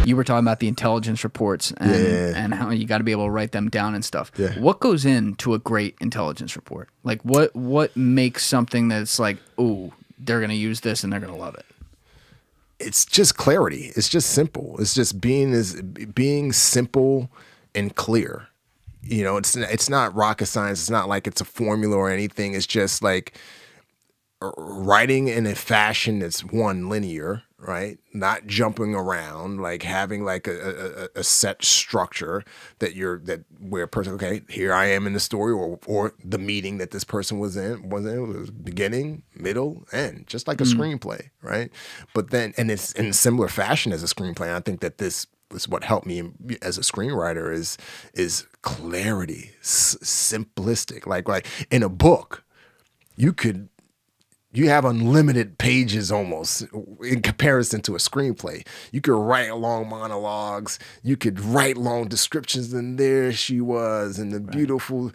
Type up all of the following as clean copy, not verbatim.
you were talking about the intelligence reports and how you got to be able to write them down and stuff. Yeah. What goes into a great intelligence report? Like what makes something that's like, ooh, they're going to use this and they're going to love it? It's just clarity. It's just simple. It's just being simple and clear. You know, it's not rocket science. It's not like it's a formula or anything. It's just like writing in a fashion that's linear, right? Not jumping around, like having like a set structure where a person, okay, here I am in the story or the meeting that this person was in was beginning, middle, end, just like a screenplay, right? But then, and it's in a similar fashion as a screenplay. And I think that this is what helped me as a screenwriter is clarity, simplistic. Like in a book, you have unlimited pages almost in comparison to a screenplay. You could write long monologues. You could write long descriptions. And there she was in the beautiful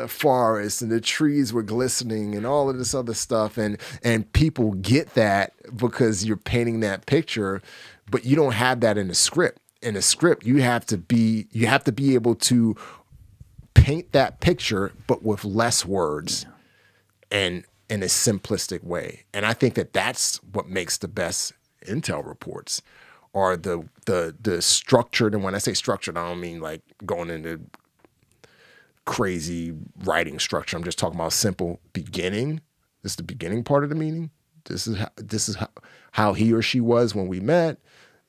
forest, and the trees were glistening, and all of this other stuff. And people get that because you're painting that picture, but you don't have that in a script. In a script, you have to be able to paint that picture, but with less words and in a simplistic way. And I think that that's what makes the best intel reports, are the structured. And when I say structured, I don't mean like going into crazy writing structure. I'm just talking about simple beginning. This is the beginning part of the meeting. This is how he or she was when we met.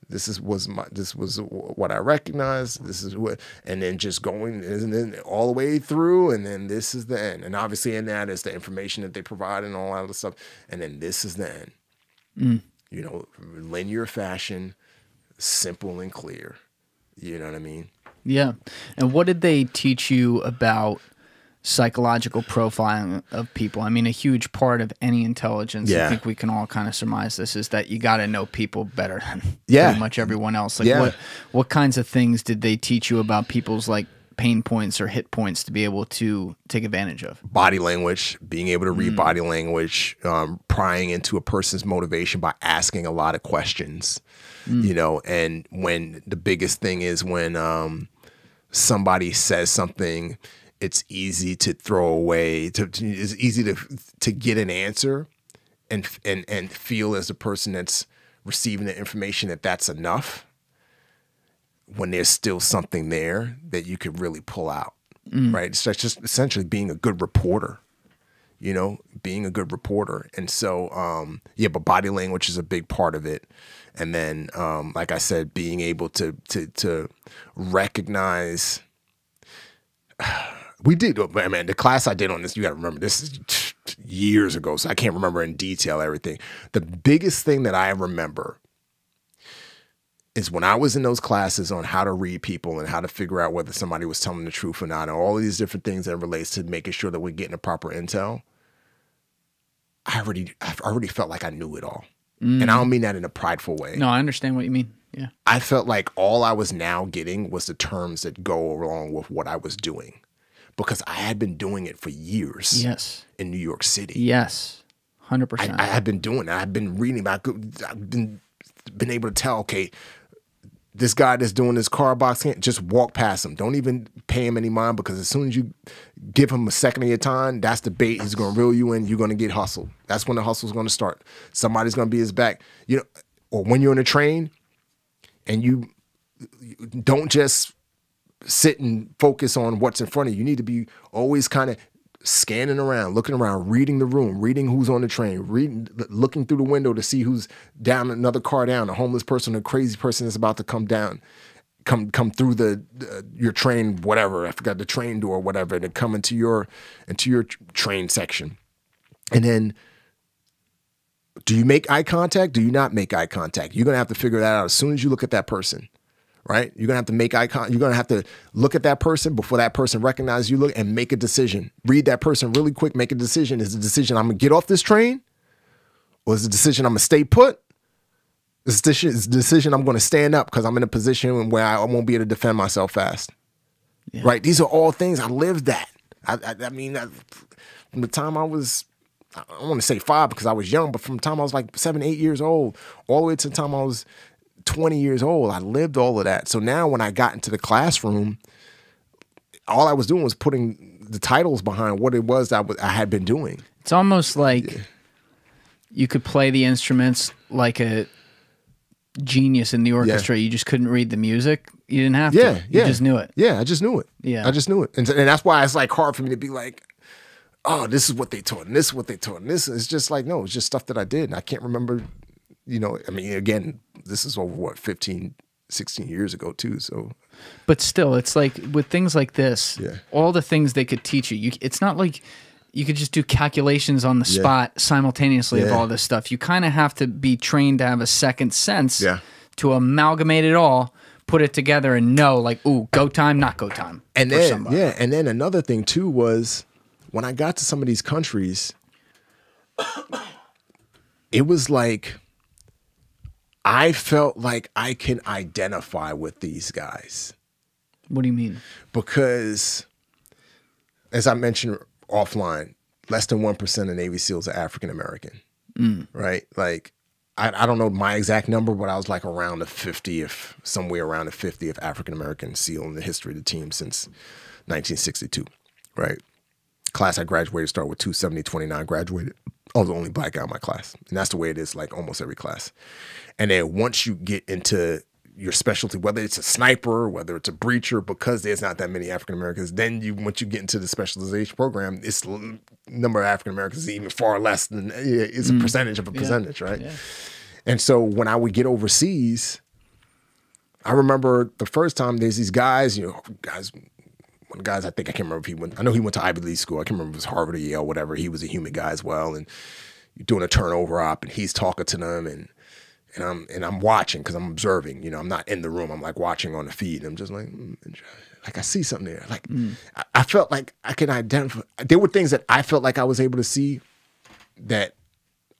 This was what I recognized. This is what, and then just going and then all the way through, and then this is the end. And obviously in that is the information that they provide and all that other stuff. And then this is the end. You know, linear fashion, simple and clear. You know what I mean? Yeah. And what did they teach you about psychological profiling of people? I mean, a huge part of any intelligence, I think we can all kind of surmise this, is that you got to know people better than pretty much everyone else. Like what kinds of things did they teach you about people's like pain points or hit points to be able to take advantage of? Body language, being able to read body language, prying into a person's motivation by asking a lot of questions, you know. And when the biggest thing is when somebody says something, it's easy to throw away. It's easy to get an answer, and feel as the person that's receiving the information that that's enough, when there's still something there that you could really pull out, right? So it's just essentially being a good reporter, you know, being a good reporter. And so, but body language is a big part of it. And then, like I said, being able to recognize. We did, man, the class I did on this, you got to remember, this is years ago, so I can't remember in detail everything. The biggest thing that I remember is when I was in those classes on how to read people and how to figure out whether somebody was telling the truth or not, and all of these different things that relates to making sure that we're getting the proper intel, I already felt like I knew it all. And I don't mean that in a prideful way. No, I understand what you mean. Yeah. I felt like all I was now getting was the terms that go along with what I was doing, because I had been doing it for years. Yes. In New York City. Yes. 100%. I had been doing it. I've been reading about, I've been able to tell, okay, this guy that's doing this car boxing, just walk past him. Don't even pay him any mind, because as soon as you give him a second of your time, that's the bait. He's going to reel you in. You're going to get hustled. That's when the hustle's going to start. Somebody's going to be his back. You know, or when you're on a train and you don't just sit and focus on what's in front of you. You need to be always kind of scanning around, looking around, reading the room, reading who's on the train, looking through the window to see who's down, another car down, a homeless person, a crazy person is about to come down, come through your train, whatever. I forgot the train door or whatever, and come into your train section. And then, do you make eye contact? Do you not make eye contact? You're going to have to figure that out as soon as you look at that person. Right? You're going to have to make eye contact. You're going to have to look at that person before that person recognizes you, look, and make a decision. Read that person really quick, make a decision. Is the decision I'm going to get off this train? Or is the decision I'm going to stay put? Is the decision I'm going to stand up because I'm in a position where I won't be able to defend myself fast? Yeah. Right? These are all things. I lived that. I mean, from the time I was, I don't want to say 5 because I was young, but from the time I was like 7, 8 years old, all the way to the time I was 20 years old. I lived all of that. So now when I got into the classroom, all I was doing was putting the titles behind what it was I had been doing. It's almost like you could play the instruments like a genius in the orchestra. You just couldn't read the music. You didn't have to. You just knew it. Yeah, I just knew it. Yeah. I just knew it. And that's why it's like hard for me to be like, oh, this is what they taught, and this is what they taught, and this is just like, no, it's just stuff that I did. And I can't remember, you know, I mean, again, this is over what, 15, 16 years ago too. So, but still, it's like with things like this, all the things they could teach you, it's not like you could just do calculations on the spot simultaneously of all this stuff. You kind of have to be trained to have a second sense to amalgamate it all, put it together, and know like, ooh, go time, not go time. And then, and then another thing too was when I got to some of these countries, it was like, I felt like I can identify with these guys. What do you mean? Because, as I mentioned offline, less than 1% of Navy SEALs are African American, right? Like, I don't know my exact number, but I was like around the 50th, somewhere around the 50th African American SEAL in the history of the team since 1962, right? Class I graduated started with 270, 29 graduated. I was the only black guy in my class. And that's the way it is like almost every class. And then once you get into your specialty, whether it's a sniper, whether it's a breacher, because there's not that many African Americans, then once you get into the specialization program, it's the number of African Americans is even far less than, it's a percentage of a percentage, right? Yeah. And so when I would get overseas, I remember the first time there's these guys, you know, one of the guys, I think, I can't remember if he went, I know he went to Ivy League school. I can't remember if it was Harvard or Yale, whatever. He was a human guy as well. And you're doing a turnover op and he's talking to them and I'm watching because I'm observing, you know, I'm not in the room. I'm like watching on the feed. I'm just like I see something there. Like I felt like I can identify. There were things that I felt like I was able to see that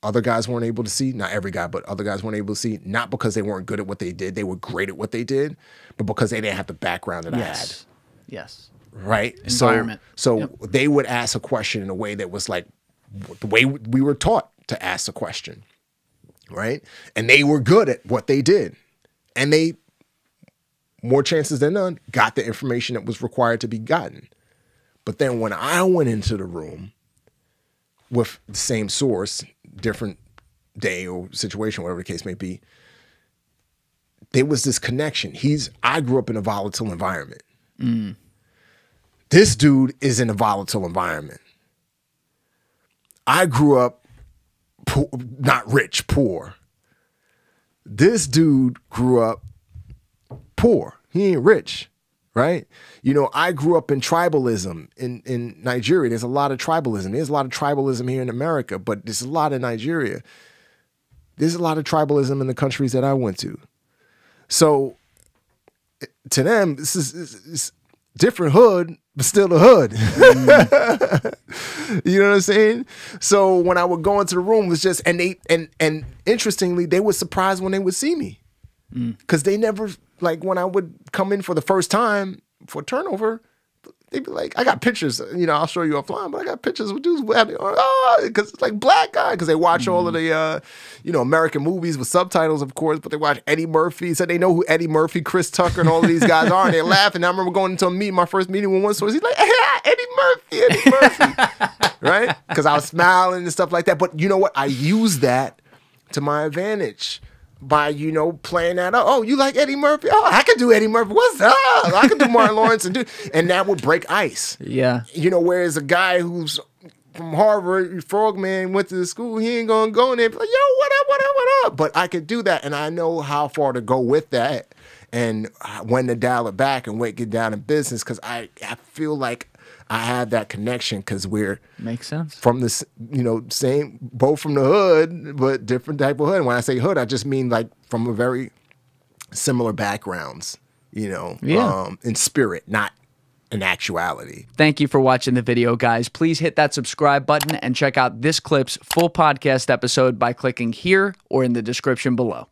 other guys weren't able to see. Not every guy, but other guys weren't able to see. Not because they weren't good at what they did. They were great at what they did, but because they didn't have the background that I had. Yes. Right? Environment. So they would ask a question in a way that was like the way we were taught to ask a question. Right? And they were good at what they did. And they, more chances than none, got the information that was required to be gotten. But then when I went into the room with the same source, different day or situation, whatever the case may be, there was this connection. I grew up in a volatile environment. This dude is in a volatile environment. I grew up poor, not rich, poor. This dude grew up poor. He ain't rich, right? You know, I grew up in tribalism in Nigeria. There's a lot of tribalism. There's a lot of tribalism here in America, but there's a lot in Nigeria. There's a lot of tribalism in the countries that I went to. So to them, this is different hood, but still the hood. You know what I'm saying? So when I would go into the room, it was just, and interestingly, they were surprised when they would see me. Because they never, like when I would come in for the first time for turnover, they'd be like, I got pictures, you know, I'll show you offline, but I got pictures with dudes, because it's like black guy, because they watch all of the, you know, American movies with subtitles, of course, but they watch Eddie Murphy, so they know who Eddie Murphy, Chris Tucker, and all of these guys are, and they're laughing. I remember going into a meeting, my first meeting with one source, he's like, hey, Eddie Murphy, right? Because I was smiling and stuff like that, but you know what? I use that to my advantage. By, you know, playing that up. Oh, you like Eddie Murphy? Oh, I could do Eddie Murphy. What's up? I could do Martin Lawrence and that would break ice. Yeah. You know, whereas a guy who's from Harvard, Frogman, went to the school, he ain't gonna go in there and be like, yo, what up, what up, what up? But I could do that, and I know how far to go with that and when to dial it back and when to get down in business, because I feel like I have that connection because we're makes sense from this, you know, same, both from the hood, but different type of hood. And when I say hood, I just mean like from a very similar backgrounds, you know, in spirit, not in actuality. Thank you for watching the video, guys. Please hit that subscribe button and check out this clip's full podcast episode by clicking here or in the description below.